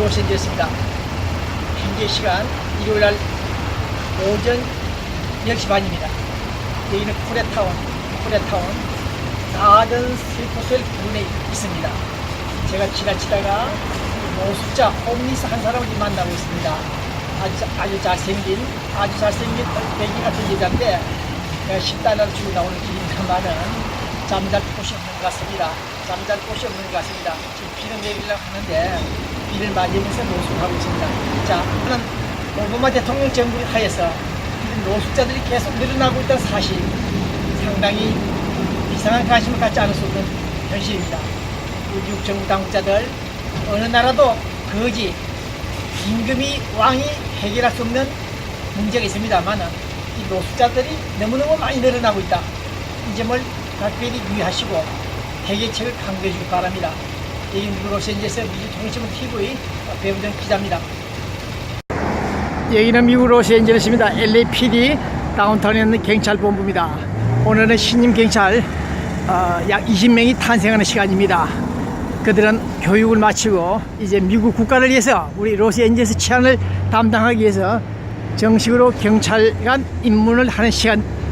로스앤젤레스입니다. 현재 시간 일요일날 오전 10시 반입니다. 여기는 코리아타운 가든 스트리트 부근에 있습니다. 제가 지나치다가 노숙자 홈리스 한 사람을 만나고 있습니다. 아주 잘생긴 애기 같은 여자인데 내가 $10 주고 나오는 길입니다만은 잠잘 곳이 없는 것 같습니다. 지금 비를 내리려고 하는데 비를 맞으면서 노숙하고 있습니다. 자, 저는 오바마 대통령 정부 하에서 노숙자들이 계속 늘어나고 있다는 사실, 상당히 이상한 관심을 갖지 않을 수 없는 현실입니다. 우리 미국 정부 당국자들 어느 나라도 거지 임금이 왕이 해결할 수 없는 문제가 있습니다만은 이 노숙자들이 너무너무 많이 늘어나고 있다. 이 점을 각별히 유의하시고 해결책을 강구해 주기 바랍니다. 여기 미국 로스앤젤레스 미주통신문 TV 배우정 기자입니다. 여기는 미국 로스앤젤레스입니다. LAPD 다운타운에 있는 경찰본부입니다. 오늘은 신임 경찰 약 20명이 탄생하는 시간입니다. 그들은 교육을 마치고 이제 미국 국가를 위해서 우리 로스앤젤레스 치안을 담당하기 위해서 정식으로 경찰관 입문을 하는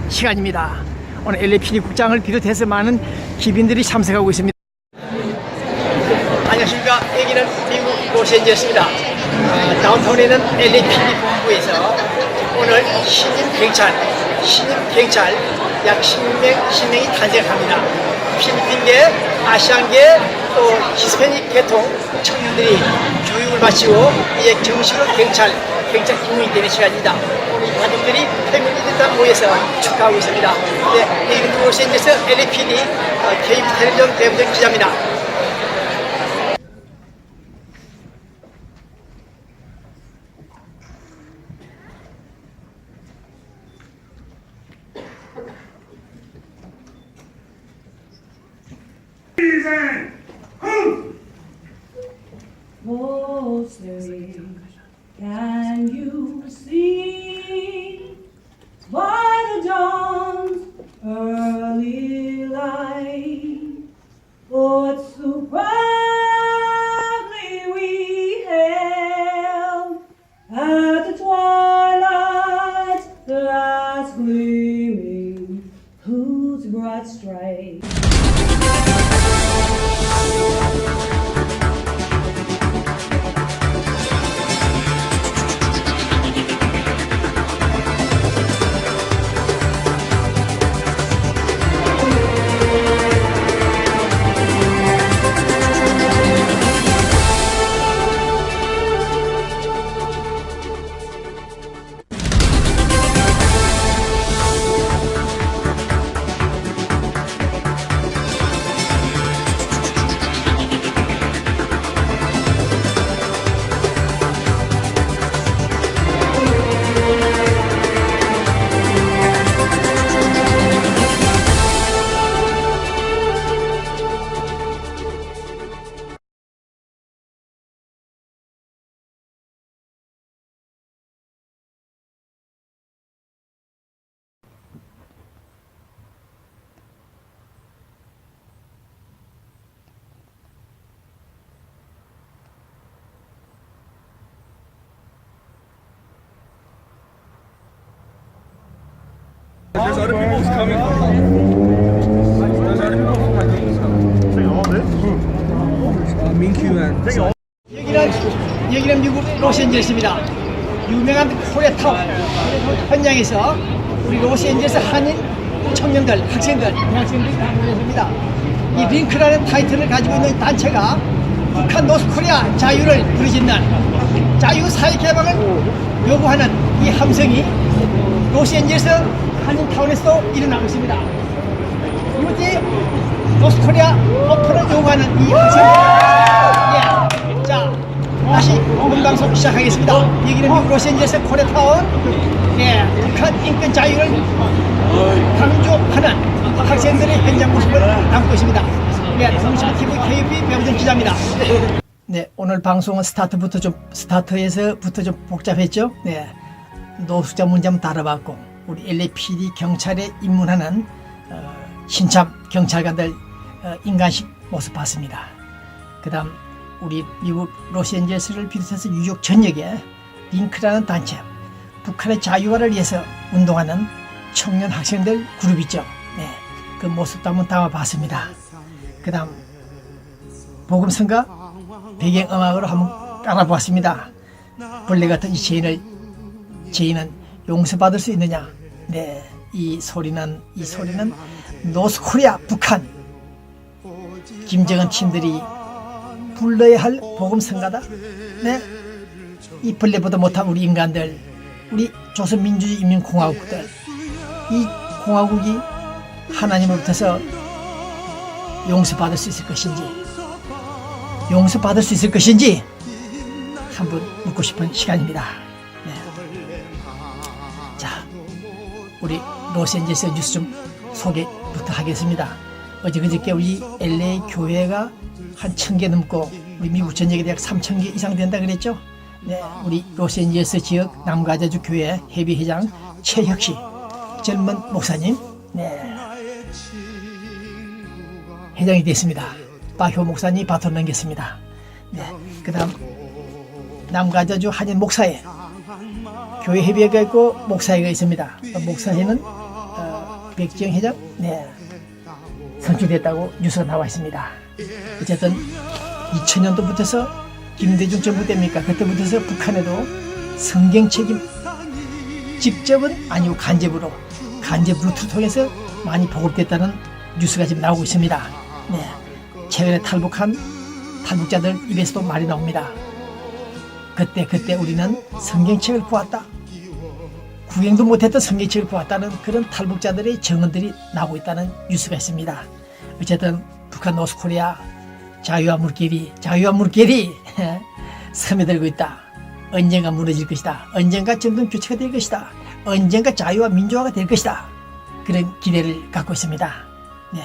시간입니다. 오늘 LAPD 국장을 비롯해서 많은 기빈들이 참석하고 있습니다. 안녕하십니까. 여기는 미국 로스앤젤레스입니다. 다운타운에 있는 LAPD 본부에서 오늘 신임 경찰 약 10명이 탄생합니다. 필리핀계, 아시안계, 또 히스패닉 계통 청년들이 교육을 마치고 이제 정식으로 경찰 입문이 되는 시간입니다. 오늘 가족들이 패밀리들 다 모여서 축하하고 있습니다. 네, 여기는 로스앤젤레스 LAPD KBS 텔레비전 배우정 기자입니다. Oh, say, can you see by the dawn's early light what so proudly we hailed at the twilight's last gleaming, whose broad stripes There's other people who's coming. There's other people who's coming. 민큐 and 여기는 미국 로스앤젤레스입니다. 유명한 코리아타운 현장에서 우리 로스앤젤레스 한인 청년들, 대학생들이 다 모였습니다. 이 링크라는 타이틀을 가지고 있는 단체가 북한 노스코리아 자유를 부르짖는 자유 사회 개방을 요구하는 이 함성이 로스앤젤레스 한인타운에서도 일어나고 있습니다. 이것이 노스코리아 오픈을 요구하는 이 함성입니다. 예. 자, 다시 본방송 시작하겠습니다. 여기는 미국 로스앤젤레스 코리아타운, 예, 북한 인권 자유를 강조하는 학생들의 현장 모습을 담고 있습니다. 네, 통신문 TV KBS 배우정 기자입니다. 네, 오늘 방송은 스타트에서부터 좀 복잡했죠. 네, 노숙자 문제 한번 다뤄봤고, 우리 LAPD 경찰에 입문하는 신참 경찰관들 인간식 모습 봤습니다. 그 다음 우리 미국 로스앤젤레스를 비롯해서 뉴욕 전역에 링크라는 단체, 북한의 자유화를 위해서 운동하는 청년 학생들 그룹 있죠. 네, 그 모습도 한번 담아봤습니다. 그 다음 복음성가 배경음악으로 한번 깔아보았습니다. 벌레 같은 이 죄인은 용서받을 수 있느냐. 네, 이 소리는 노스코리아 북한 김정은 팀들이 불러야 할 복음성가다. 네, 이 벌레보다 못한 우리 인간들, 우리 조선민주주의인민공화국들, 이 공화국이 하나님으로부터서 용서받을 수 있을 것인지 한번 묻고 싶은 시간입니다. 네. 자, 우리 로스앤젤레스 뉴스 좀 소개부터 하겠습니다. 어저께 우리 LA 교회가 한 1000개 넘고 우리 미국 전역에 대학 3000개 이상 된다 그랬죠. 네, 우리 로스앤젤레스 지역 남가자주 교회 회비회장 최혁씨 젊은 목사님, 네, 회장이 됐습니다. 바효 목사님 바톤 넘겼습니다. 네, 그다음 남가자주 한인 목사회 교회 회비회가 있고 목사회가 있습니다. 목사회는 백지영 회장, 네, 선출됐다고 뉴스가 나와 있습니다. 어쨌든 2000년도부터서 김대중 정부 때입니까? 그때부터서 북한에도 성경 책임 직접은 아니고 간접 루트를 통해서 많이 보급됐다는 뉴스가 지금 나오고 있습니다. 네, 최근에 탈북한 탈북자들 입에서도 말이 나옵니다. 그때 우리는 성경책을 보았다. 구경도 못했던 성경책을 보았다는 그런 탈북자들의 증언들이 나오고 있다는 뉴스가 있습니다. 어쨌든 북한 노스코리아 자유와 물길이 스며들고 있다. 언젠가 무너질 것이다. 언젠가 정권 교체가 될 것이다. 언젠가 자유와 민주화가 될 것이다. 그런 기대를 갖고 있습니다. 네.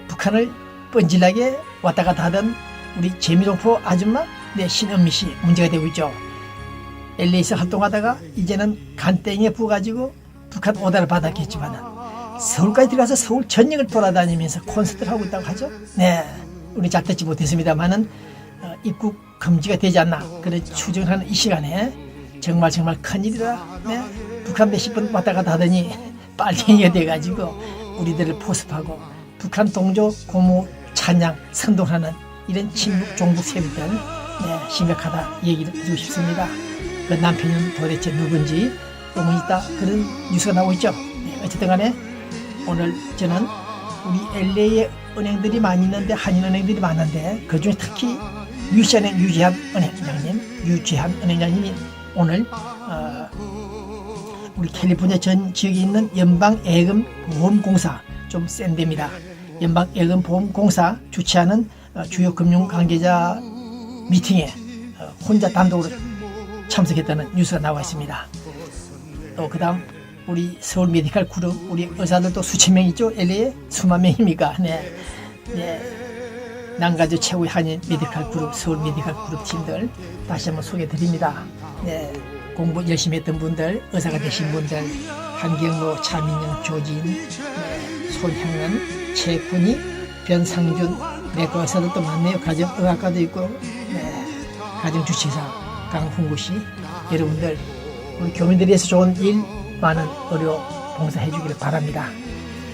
북한을 뻔질나게 왔다 갔다 하던 우리 재미동포 아줌마, 네, 신은미 씨 문제가 되고 있죠. LA에서 활동하다가 이제는 간땡이에 부어가지고 북한 오다를 받았겠지만 서울까지 들어가서 서울 전역을 돌아다니면서 콘서트를 하고 있다고 하죠. 네, 우리 잘 듣지 못했습니다만은 입국 금지가 되지 않나 그런 추정을 하는 이 시간에 정말 큰일이다. 네, 북한 몇십 번 왔다 갔다 하더니 빨갱이가 돼가지고 우리들을 포섭하고 북한 동조 고무 찬양 선동하는 이런 친북 종북 세력들, 네, 심각하다 얘기를 해주고 싶습니다. 그 남편은 도대체 누군지 소문이 있다 그런 뉴스가 나오고 있죠. 네, 어쨌든 간에 오늘 저는 우리 LA에 은행들이 많이 있는데 한인은행들이 많은데 그중에 특히 유지한 은행장님이 오늘 우리 캘리포니아 전 지역에 있는 연방예금보험공사 좀 센 데입니다. 연방예금보험공사 주최하는 주요 금융관계자 미팅에 혼자 단독으로 참석했다는 뉴스가 나와 있습니다. 또 그다음 우리 서울 메디칼 그룹 우리 의사들도 수천 명 있죠. LA에 수만 명입니까? 네, 남가주 최고의 한인 메디칼 그룹 서울 메디칼 그룹 팀들 다시 한번 소개드립니다. 네, 공부 열심히 했던 분들, 의사가 되신 분들, 한경로, 차민영, 조진, 네, 손형은, 최군이, 변상준, 내과 의사들도 많네요. 가정의학과도 있고, 네, 가정주치의사 강훈구씨, 여러분들 우리 교민들이 해서 좋은 일 많은 의료 봉사해 주기를 바랍니다.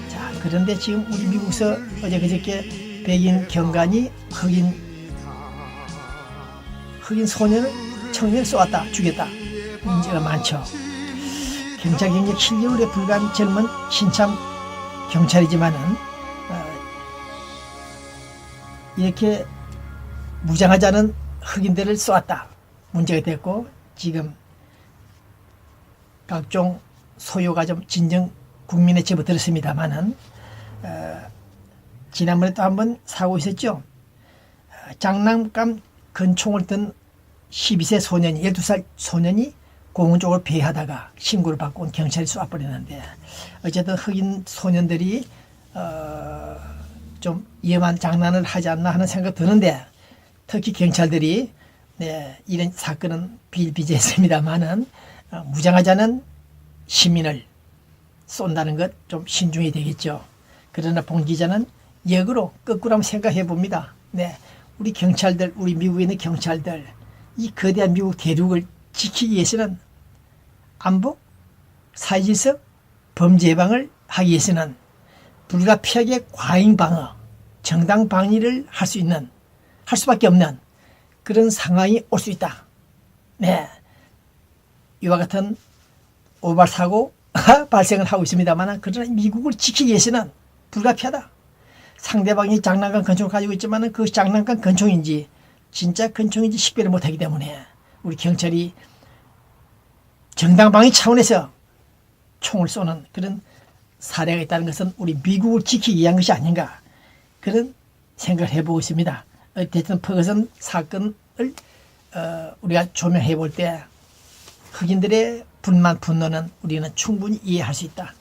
자, 그런데 지금 우리 미국에서 어제 그저께 백인 경관이 흑인 청년을 쏘았다, 죽였다. 문제가 많죠. 경찰 경력 7개월에 불과한 젊은 신참 경찰이지만은 이렇게 무장하지 않은 흑인들을 쏘았다. 문제가 됐고 지금 각종 소요가 좀 진정 국민에 접어들었습니다만은 지난번에 또 한번 사고 있었죠. 장난감 건총을 든 12세 소년이 12살 소년이 공원 쪽으로 배회하다가 신고를 받고 온 경찰이 쏘아버렸는데 어쨌든 흑인 소년들이 좀 위험한 장난을 하지 않나 하는 생각 드는데 특히 경찰들이 네, 이런 사건은 비일비재했습니다만은 무장하지 않은 시민을 쏜다는 것 좀 신중해야 되겠죠. 그러나 봉 기자는 역으로 거꾸로 한번 생각해 봅니다. 네, 우리 경찰들, 우리 미국에 있는 경찰들, 이 거대한 미국 대륙을 지키기 위해서는 안보, 사회질서, 범죄 예방을 하기 위해서는 불가피하게 과잉 방어, 정당 방위를 할 수밖에 없는 그런 상황이 올 수 있다. 네. 이와 같은 오발 사고 발생을 하고 있습니다만, 그러나 미국을 지키기 위해서는 불가피하다. 상대방이 장난감 권총을 가지고 있지만 그 장난감 권총인지 진짜 권총인지 식별을 못하기 때문에 우리 경찰이 정당방위 차원에서 총을 쏘는 그런 사례가 있다는 것은 우리 미국을 지키기 위한 것이 아닌가, 그런 생각을 해보고 있습니다. 어쨌든 퍼거슨 사건을 우리가 조명해 볼 때 흑인들의 불만, 분노는 우리는 충분히 이해할 수 있다.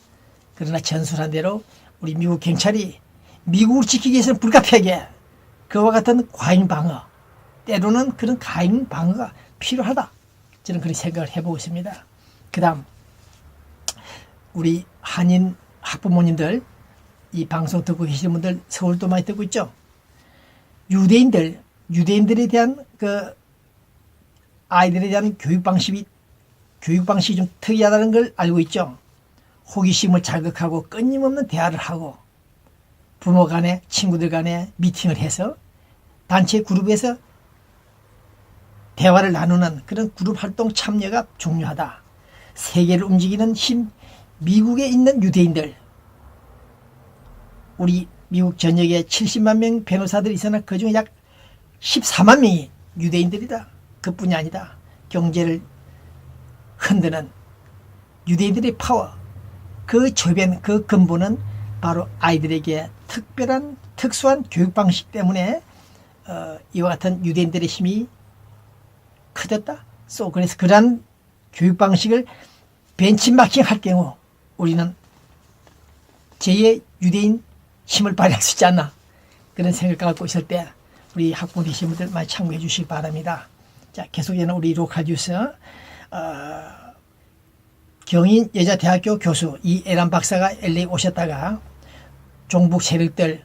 그러나 전술한 대로 우리 미국 경찰이 미국을 지키기 위해서는 불가피하게 그와 같은 과잉 방어, 때로는 그런 과잉 방어가 필요하다. 저는 그런 생각을 해보고 있습니다. 그 다음 우리 한인 학부모님들, 이 방송 듣고 계시는 분들 서울도 많이 듣고 있죠. 유대인들에 대한 그 아이들에 대한 교육 방식이 좀 특이하다는 걸 알고 있죠. 호기심을 자극하고 끊임없는 대화를 하고 부모 간에, 친구들 간에 미팅을 해서 단체 그룹에서 대화를 나누는 그런 그룹 활동 참여가 중요하다. 세계를 움직이는 힘, 미국에 있는 유대인들, 우리 미국 전역에 70만 명 변호사들이 있으나 그중에 약 14만 명이 유대인들이다. 그뿐이 아니다. 경제를 흔드는 유대인들의 파워, 그 조변, 그 근본은 바로 아이들에게 특수한 교육 방식 때문에 이와 같은 유대인들의 힘이 커졌다. 그래서 그러한 교육 방식을 벤치마킹 할 경우 우리는 제2의 유대인 힘을 발휘할 수 있지 않나, 그런 생각을 갖고 있을 때 우리 학부모 되신 분들 많이 참고해 주시기 바랍니다. 자, 계속해서 우리 로컬 뉴스, 경인 여자대학교 교수 이애란 박사가 LA 오셨다가 종북 세력들,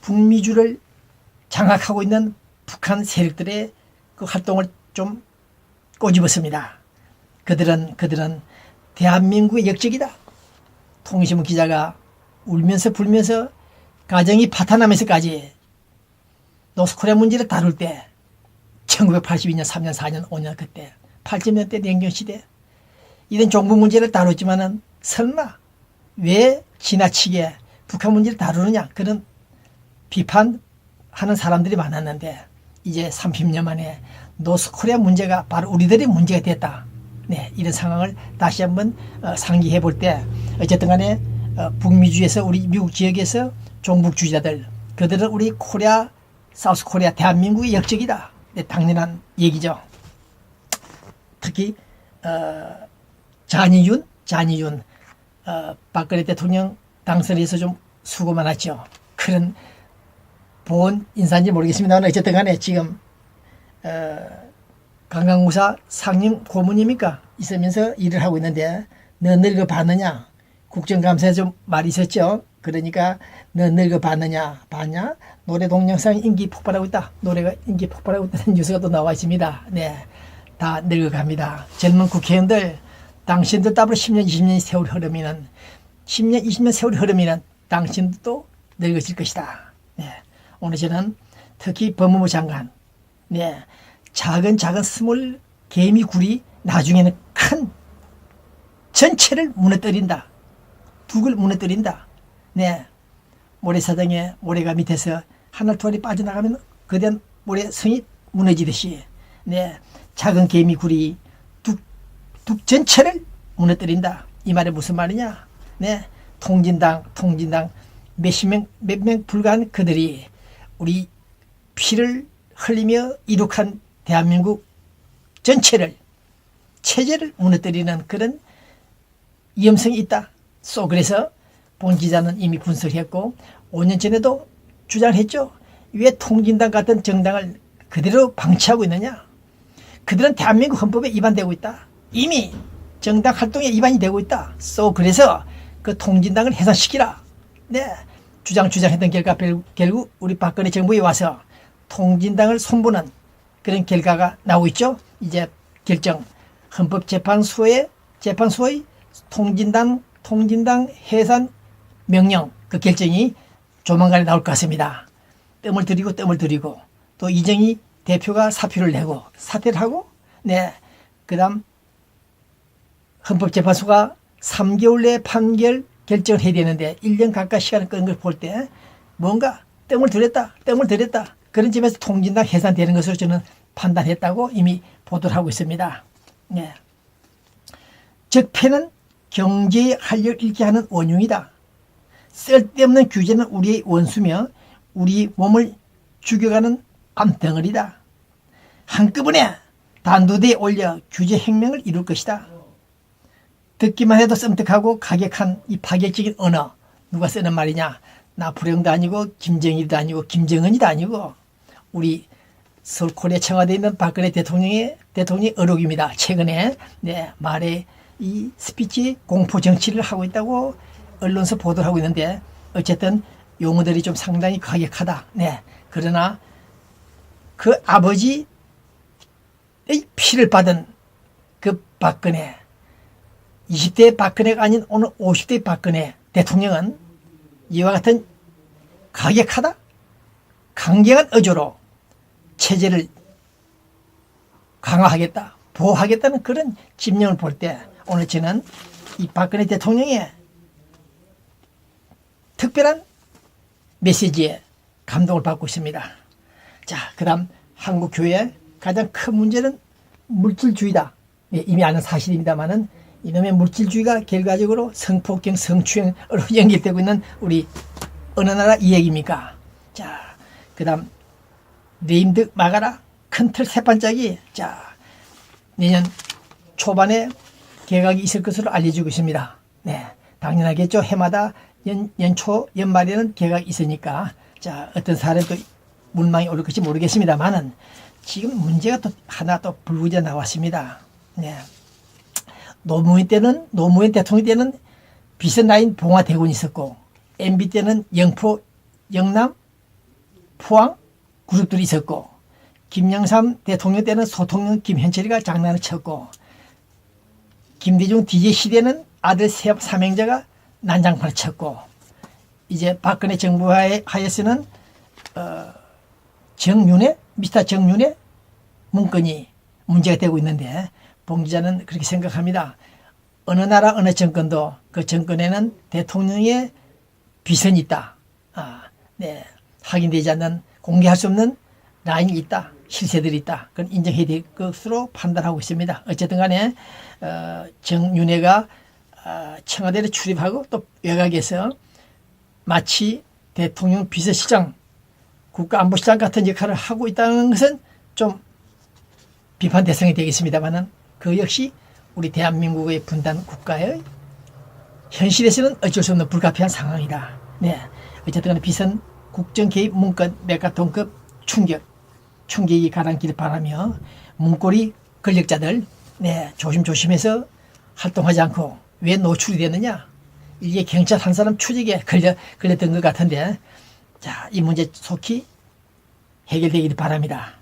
북미주를 장악하고 있는 북한 세력들의 그 활동을 좀 꼬집었습니다. 그들은 대한민국의 역적이다. 통신문 기자가 울면서 불면서 가정이 파탄나면서까지 노스코리아 문제를 다룰 때 1982년, 3년, 4년, 5년 그때 80년대 냉전시대 이런 종북 문제를 다뤘지만은 설마 왜 지나치게 북한 문제를 다루느냐, 그런 비판하는 사람들이 많았는데 이제 30년 만에 노스코리아 문제가 바로 우리들의 문제가 됐다. 네, 이런 상황을 다시 한번 상기해 볼 때 어쨌든 간에 북미주에서 우리 미국 지역에서 종북주의자들, 그들은 우리 코리아, 사우스코리아, 대한민국의 역적이다. 네, 당연한 얘기죠. 특히 잔이윤 박근혜 대통령 당선에서 좀 수고 많았죠. 그런 본 인사인지 모르겠습니다만 어쨌든 간에 지금 관광부사 상임 고문입니까? 있으면서 일을 하고 있는데 너 늙어봤느냐? 국정감사에 좀 말이 있었죠. 그러니까 너 늙어봤느냐? 봤냐? 노래 동영상 인기 폭발하고 있다. 노래가 인기 폭발하고 있다는 뉴스가 또 나와 있습니다. 네, 다 늙어갑니다. 젊은 국회의원들, 당신들 따로 10년, 20년 세월이 흐르면 10년, 20년 세월이 흐르면 당신도 늙어질 것이다. 네, 오늘 저는 특히 법무부 장관, 네, 작은 스몰 개미굴이 나중에는 큰 전체를 무너뜨린다. 북을 무너뜨린다. 네, 모래사장에 모래가 밑에서 하늘 두 알이 빠져나가면 거대한 모래성이 무너지듯이, 네, 작은 개미굴이 북 전체를 무너뜨린다. 이 말이 무슨 말이냐? 네, 통진당 몇 명 불과한 그들이 우리 피를 흘리며 이룩한 대한민국 전체를, 체제를 무너뜨리는 그런 위험성이 있다. 그래서 본 기자는 이미 분석했고 5년 전에도 주장했죠. 왜 통진당 같은 정당을 그대로 방치하고 있느냐? 그들은 대한민국 헌법에 위반되고 있다. 이미 정당 활동에 위반이 되고 있다. 그래서 그 통진당을 해산시키라. 네, 주장했던 결과 결국 우리 박근혜 정부에 와서 통진당을 손보는 그런 결과가 나오고 있죠. 이제 결정 헌법재판소의 통진당 해산 명령 그 결정이 조만간에 나올 것 같습니다. 뜸을 들이고 또 이정희 대표가 사표를 내고 사퇴를 하고 그다음 헌법재판소가 3개월 내에 판결 결정을 해야 되는데 1년 가까이 시간을 끄는 걸 볼 때 뭔가 뜸을 들였다 그런 점에서 통진당 해산되는 것으로 저는 판단했다고 이미 보도를 하고 있습니다. 적폐는 경제의 활력을 잃게 하는 원흉이다. 쓸데없는 규제는 우리의 원수며 우리 몸을 죽여가는 암덩어리다. 한꺼번에 단두대에 올려 규제 혁명을 이룰 것이다. 듣기만 해도 썸뜩하고 가격한 이 파격적인 언어 누가 쓰는 말이냐. 나포레옹도 아니고 김정일도 아니고 김정은이도 아니고 우리 서울 코리아 청와대에 있는 박근혜 대통령의 어록입니다. 최근에 말에 이 스피치 공포 정치를 하고 있다고 언론에서 보도를 하고 있는데 어쨌든 용어들이 좀 상당히 과격하다. 그러나 그 아버지의 피를 받은 그 박근혜 20대 박근혜가 아닌 오늘 50대 박근혜 대통령은 이와 같은 과격하다 강경한 어조로 체제를 강화하겠다 보호하겠다는 그런 집념을 볼 때 오늘 저는 이 박근혜 대통령의 특별한 메시지에 감동을 받고 있습니다. 자, 그 다음 한국 교회의 가장 큰 문제는 물질주의다. 이미 아는 사실입니다만은 이놈의 물질주의가 결과적으로 성폭행, 성추행으로 연결되고 있는 우리 어느 나라 이 얘기입니까? 자, 그 다음 네임드 마가라 큰 틀 세 반짝이 자 내년 초반에 개각이 있을 것으로 알려지고 있습니다. 당연하겠죠. 해마다 연초 연말에는 개각이 있으니까 자 어떤 사람이 또 물망이 오를 것이 모르겠습니다만은 지금 문제가 또 하나 또 불구지에 나왔습니다. 노무현 대통령 때는 비선라인 봉화대군이 있었고 MB 때는 영포, 영남, 포항 그룹들이 있었고 김영삼 대통령 때는 소통령 김현철이가 장난을 쳤고 김대중 DJ 시대는 아들 삼형제가 난장판을 쳤고 이제 박근혜 정부 하에서는 미스터 정윤회 문건이 문제가 되고 있는데 봉 기자는 그렇게 생각합니다. 어느 나라 어느 정권도 그 정권에는 대통령의 비선이 있다. 확인되지 않는 공개할 수 없는 라인이 있다. 실세들이 있다. 그건 인정해야 될 것으로 판단하고 있습니다. 어쨌든 간에 정윤회가 청와대를 출입하고 또 외곽에서 마치 대통령 비서실장 국가안보실장 같은 역할을 하고 있다는 것은 좀 비판 대상이 되겠습니다만은 그 역시 우리 대한민국의 분단 국가의 현실에서는 어쩔 수 없는 불가피한 상황이다. 어쨌든 간에 비선 국정 개입 문건 메가톤급 충격이 가라앉기를 바라며 문고리 권력자들 조심해서 활동하지 않고 왜 노출이 됐느냐 이게 경찰 한 사람 추적에 걸렸던 것 같은데 자, 이 문제 속히 해결되기를 바랍니다.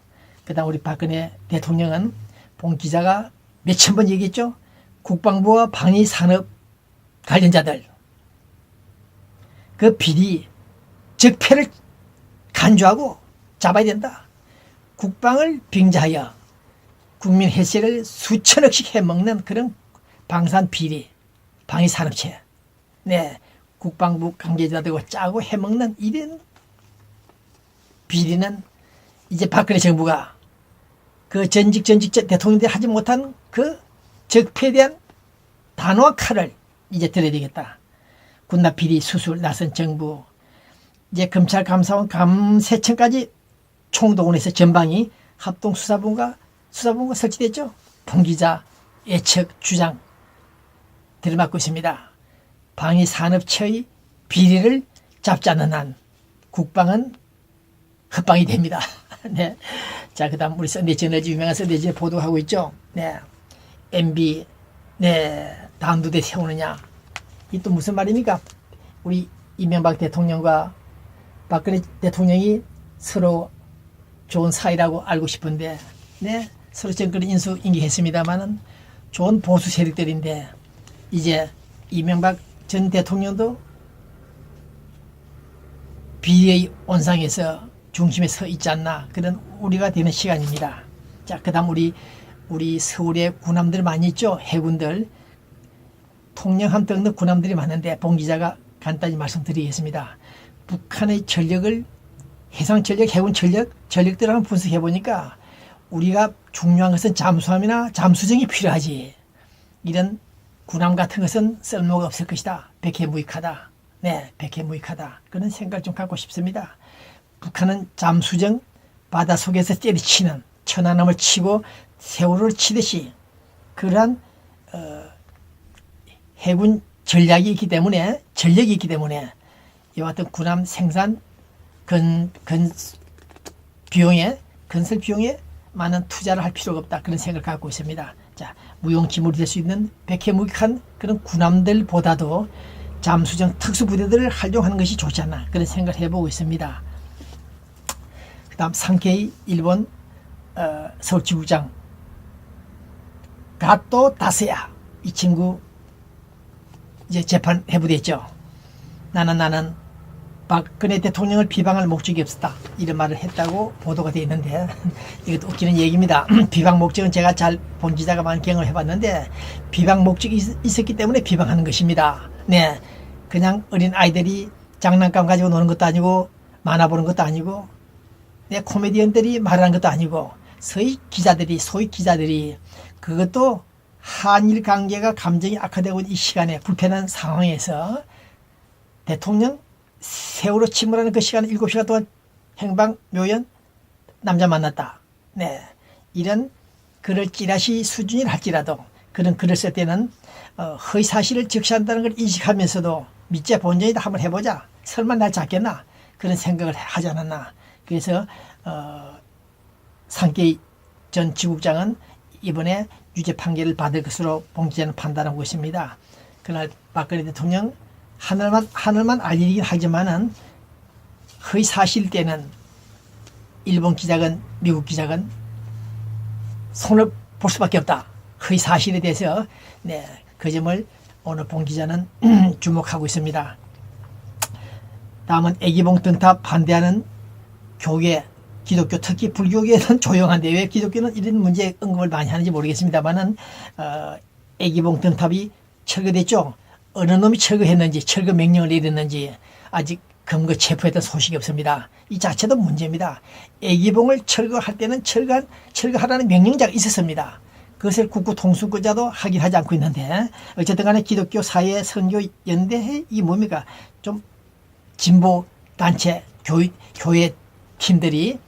그 다음 우리 박근혜 대통령은 봉 기자가 몇천 번 얘기했죠. 국방부와 방위산업 관련자들 그 비리 적폐를 간주하고 잡아야 된다. 국방을 빙자하여 국민 혜택을 수천억씩 해먹는 그런 방산 비리 방위산업체 국방부 관계자들과 짜고 해먹는 이런 비리는 이제 박근혜 정부가 그 전직 대통령들이 하지 못한 그 적폐에 대한 단호한 칼을 이제 들어야 되겠다. 군납 비리 수술 나선 정부 이제 검찰 감사원 감세청까지 총동원해서 전방위 합동수사본부가 설치됐죠. 봉 기자 예측 주장 들어맞고 있습니다. 방위산업체의 비리를 잡지 않는 한 국방은 헛방이 됩니다. 자, 그 다음 우리 썬데이저널지 유명한 썬데이저널 보도하고 있죠. MB 다음두대 세우느냐 이 또 무슨 말입니까? 우리 이명박 대통령과 박근혜 대통령이 서로 좋은 사이라고 알고 싶은데, 네, 서로 정권을 인수인계했습니다만은 좋은 보수 세력들인데, 이제 이명박 전 대통령도 비리의 온상에서 중심에 서 있지 않나, 그런 우려가 되는 시간입니다. 자, 그 다음 우리 서울에 군함들 많이 있죠. 해군들. 통영함 등등 군함들이 많은데 봉 기자가 간단히 말씀드리겠습니다. 북한의 전력을 해상 전력, 해군 전력들을 한번 분석해 보니까 우리가 중요한 것은 잠수함이나 잠수정이 필요하지. 이런 군함 같은 것은 쓸모가 없을 것이다. 백해무익하다. 네, 백해무익하다. 그런 생각을 좀 갖고 싶습니다. 북한은 잠수정, 바닷속에서 때리치는 천안함을 치고 세월호를 치듯이 그러한 해군 전력이 있기 때문에 이와 같은 군함 생산 건설 비용에 많은 투자를 할 필요가 없다. 그런 생각을 갖고 있습니다. 자, 무용지물이 될 수 있는 백해무익한 그런 군함들보다도 잠수정 특수부대들을 활용하는 것이 좋지 않나, 그런 생각을 해보고 있습니다. 그 다음 상케이 일본 서울지부장 가토 다세야, 이 친구 이제 재판 해부됐죠. 나는 박근혜 대통령을 비방할 목적이 없었다, 이런 말을 했다고 보도가 되어 있는데 이것도 웃기는 얘기입니다. 비방 목적은 제가 잘 본 기자가 많이 경험을 해봤는데 비방 목적이 있었기 때문에 비방하는 것입니다. 네, 그냥 어린 아이들이 장난감 가지고 노는 것도 아니고 만화 보는 것도 아니고, 네, 코미디언들이 말하는 것도 아니고, 소위 기자들이 그것도 한일 관계가 감정이 악화되고 있는 이 시간에, 불편한 상황에서 대통령 세월호 침몰하는 그 시간 7시간 동안 행방묘연 남자 만났다. 네, 이런 글을 찌라시 수준이라 할지라도 그런 글을 쓸 때는 허위 사실을 적시한다는 걸 인식하면서도 믿자 본전이다 한번 해보자. 설마 날 잡겠나? 그런 생각을 하지 않았나. 그래서 상케이 전 지국장은 이번에 유죄 판결을 받을 것으로 봉 기자는 판단하고 있습니다. 그날 박근혜 대통령 하늘만 알리긴 하지만은 허위 사실 때는 일본 기자건 미국 기자건 손을 볼 수밖에 없다. 허위 사실에 대해서, 네, 그 점을 오늘 봉 기자는 주목하고 있습니다. 다음은 애기봉 등탑 반대하는 교계, 기독교, 특히 불교계는 조용한데 왜 기독교는 이런 문제에 언급을 많이 하는지 모르겠습니다만은 애기봉 등탑이 철거됐죠. 어느 놈이 철거했는지, 철거 명령을 내렸는지 아직 검거 체포했던 소식이 없습니다. 이 자체도 문제입니다. 애기봉을 철거할 때는 철거하라는 명령자가 있었습니다. 그것을 국구통수권자도 하긴 하지 않고 있는데, 어쨌든 간에 기독교 사회 선교 연대회, 이 뭡니까? 좀 진보 단체, 교회 팀들이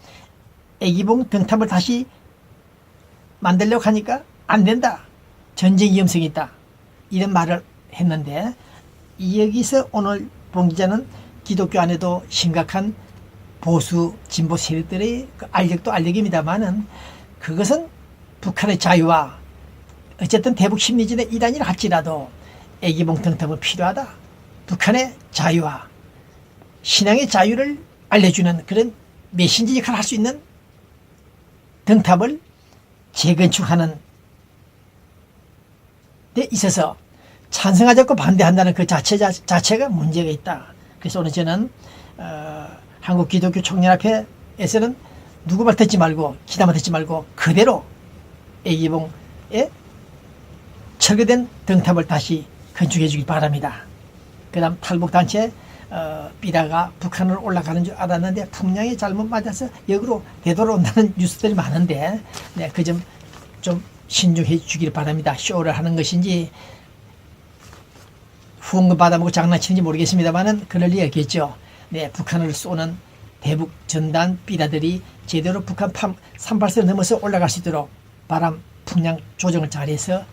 애기봉 등탑을 다시 만들려고 하니까 안 된다. 전쟁 위험성이 있다. 이런 말을 했는데, 여기서 오늘 봉 기자는 기독교 안에도 심각한 보수 진보 세력들의 그 알력도 알력입니다만은 그것은 북한의 자유와 어쨌든 대북 심리전의 일환이라 할지라도 애기봉 등탑은 필요하다. 북한의 자유와 신앙의 자유를 알려주는 그런 메신저 역할을 할 수 있는 등탑을 재건축하는 데 있어서 찬성하지 않고 반대한다는 그 자체가 문제가 있다. 그래서 오늘 저는 한국기독교총연합회에서는 누구 말 듣지 말고 기다만 듣지 말고 그대로 애기봉에 철거된 등탑을 다시 건축해 주기 바랍니다. 그 다음 탈북단체 삐라가 북한으로 올라가는 줄 알았는데 풍량이 잘못 맞아서 역으로 되돌아온다는 뉴스들이 많은데, 네, 그 점 좀 신중해 주길 바랍니다. 쇼를 하는 것인지 후원금 받아먹고 장난치는지 모르겠습니다만은 그럴 리 없겠죠. 네, 북한을 쏘는 대북 전단 삐라들이 제대로 북한 38선을 넘어서 올라갈 수 있도록 바람 풍량 조정을 잘해서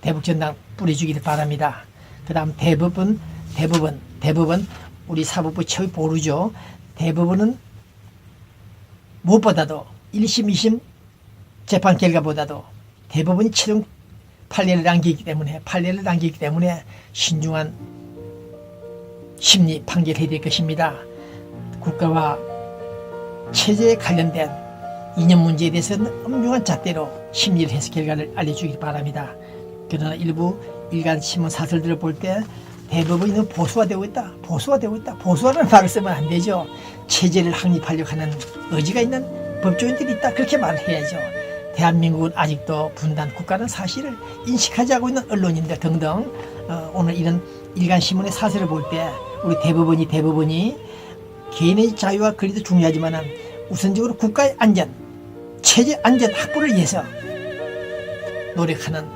대북 전단 뿌려주기를 바랍니다. 그 다음 대부분 우리 사법부 최후 보루죠. 대부분은 무엇보다도 1심, 2심 재판 결과보다도 대부분이 최종 판례를 남기기 때문에 신중한 심리 판결해야 될 것입니다. 국가와 체제에 관련된 이념 문제에 대해서는 엄중한 잣대로 심리를 해서 결과를 알려주길 바랍니다. 그러나 일부 일간 신문 사설들을 볼 때 대법원이 보수화되고 있다, 보수화되고 있다, 보수화라는 말을 쓰면 안 되죠. 체제를 확립하려고 하는 의지가 있는 법조인들이 있다, 그렇게 말을 해야죠. 대한민국은 아직도 분단 국가라는 사실을 인식하지 않고 있는 언론인들 등등 오늘 이런 일간신문의 사설을 볼 때 우리 대법원이 개인의 자유와 권리도 중요하지만 우선적으로 국가의 안전, 체제 안전 확보를 위해서 노력하는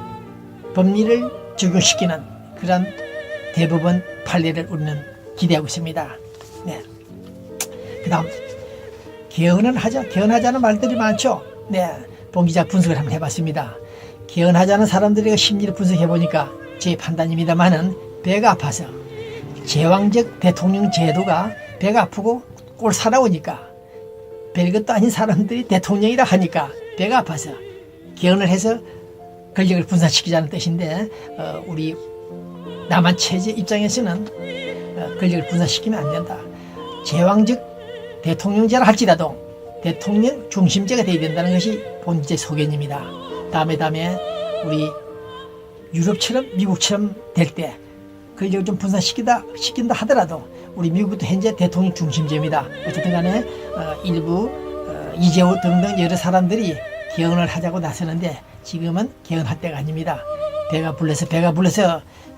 법리를 적용시키는 그런 대법원 판례를 우리는 기대하고 있습니다. 네. 그 다음 개헌을 하자, 개헌하자는 말들이 많죠. 네, 봉 기자 분석을 한번 해봤습니다. 개헌하자는 사람들의 심리를 분석해보니까 제 판단입니다만은 배가 아파서 제왕적 대통령 제도가 배가 아프고 꼴 살아오니까 별것도 아닌 사람들이 대통령이라 하니까 배가 아파서 개헌을 해서 권력을 분산시키자는 뜻인데 우리 남한 체제 입장에서는 권력을 분산시키면 안 된다. 제왕적 대통령제라 할지라도 대통령 중심제가 되어야 된다는 것이 본질의 소견입니다. 다음에 우리 유럽처럼 미국처럼 될 때 권력을 좀 분산시킨다 하더라도 우리 미국도 현재 대통령 중심제입니다. 어쨌든 간에 일부 이재호 등등 여러 사람들이 개헌을 하자고 나서는데 지금은 개헌할 때가 아닙니다. 배가 불러서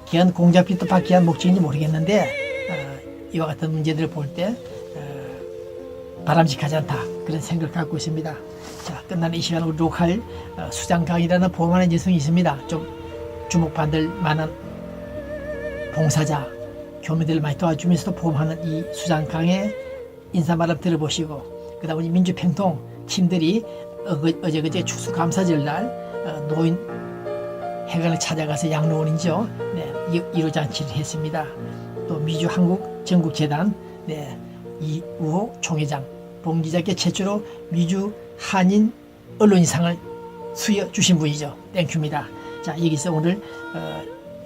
개헌 공작비도 받기 위한 목적인지 모르겠는데 이와 같은 문제들을 볼 때 바람직하지 않다, 그런 생각을 갖고 있습니다. 자, 끝나는 이 시간 우리 로컬 수장강이라는 보험하는 여성이 있습니다. 좀 주목받을 만한 봉사자, 교민들을 많이 도와주면서도 보험하는 이 수장강의 인사말을 들어보시고, 그 다음 우리 민주평통 팀들이 어제 추수감사절날 노인 해관을 찾아가서 양로원이죠. 네, 1호 잔치를 했습니다. 또 미주 한국 전국재단 이우호 총회장, 봉 기자께 최초로 미주 한인 언론인상을 수여 주신 분이죠. 땡큐입니다. 자, 여기서 오늘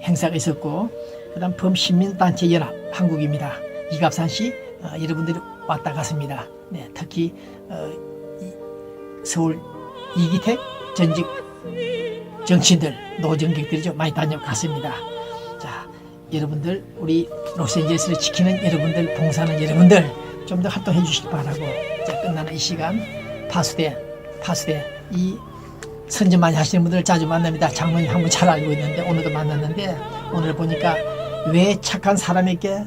행사가 있었고, 그 다음 범시민단체 연합 한국입니다. 이갑산 씨 여러분들이 왔다 갔습니다. 네, 특히 서울 이기택 전직 정치인들, 노정객들이죠. 많이 다녀갔습니다. 자, 여러분들, 우리 로스앤젤레스를 지키는 여러분들, 봉사하는 여러분들 좀 더 활동해 주시기 바라고, 자, 끝나는 이 시간 파수대 이 선전 많이 하시는 분들 자주 만납니다. 장로님 한 분 잘 알고 있는데 오늘도 만났는데, 오늘 보니까 왜 착한 사람에게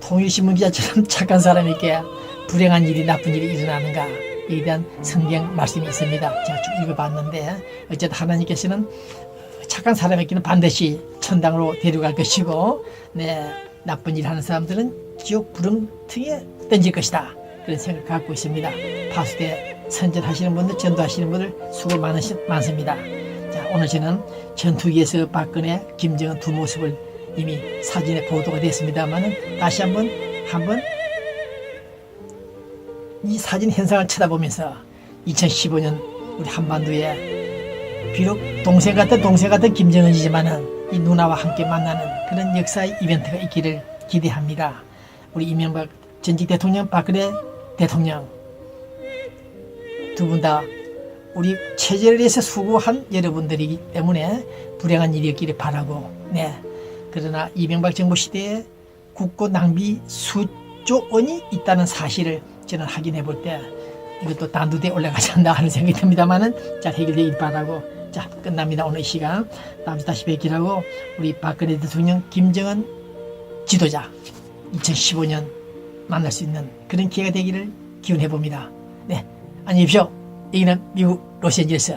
통일신문 기자처럼 착한 사람에게 불행한 일이, 나쁜 일이 일어나는가, 이에 대한 성경 말씀이 있습니다. 제가 쭉 읽어봤는데 어쨌든 하나님께서는 착한 사람에게는 반드시 천당으로 데려갈 것이고, 나쁜 일 하는 사람들은 지옥 부릉퉁이에 던질 것이다, 그런 생각을 갖고 있습니다. 파수대 선전하시는 분들, 전도하시는 분들 수고 많습니다. 자, 오늘 저는 전투기에서 박근혜, 김정은 두 모습을 이미 사진에 보도가 됐습니다만은 다시 한번 이 사진 현상을 쳐다보면서 2015년 우리 한반도에 비록 동생 같은 김정은이지만은 이 누나와 함께 만나는 그런 역사의 이벤트가 있기를 기대합니다. 우리 이명박 전직 대통령, 박근혜 대통령 두 분 다 우리 체제를 위해서 수고한 여러분들이기 때문에 불행한 일이 없기를 바라고, 그러나 이명박 정부 시대에 국고 낭비 수조 원이 있다는 사실을 저는 확인해 볼 때 이것도 단두대에 올라가지 않나 하는 생각이 듭니다만은 잘 해결되길 바라고, 자, 끝납니다. 오늘 이 시간 다음 주에 다시 뵙기라고, 우리 박근혜 대통령, 김정은 지도자 2015년 만날 수 있는 그런 기회가 되기를 기원해 봅니다. 네, 안녕히 계십시오. 여기는 미국 로스앤젤레스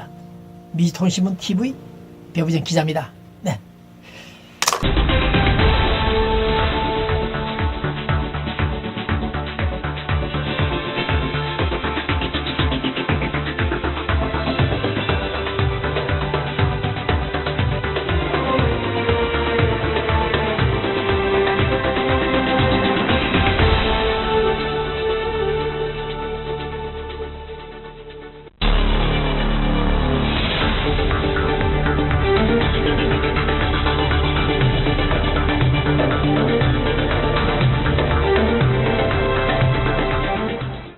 미주통신문 TV 배부정 기자입니다.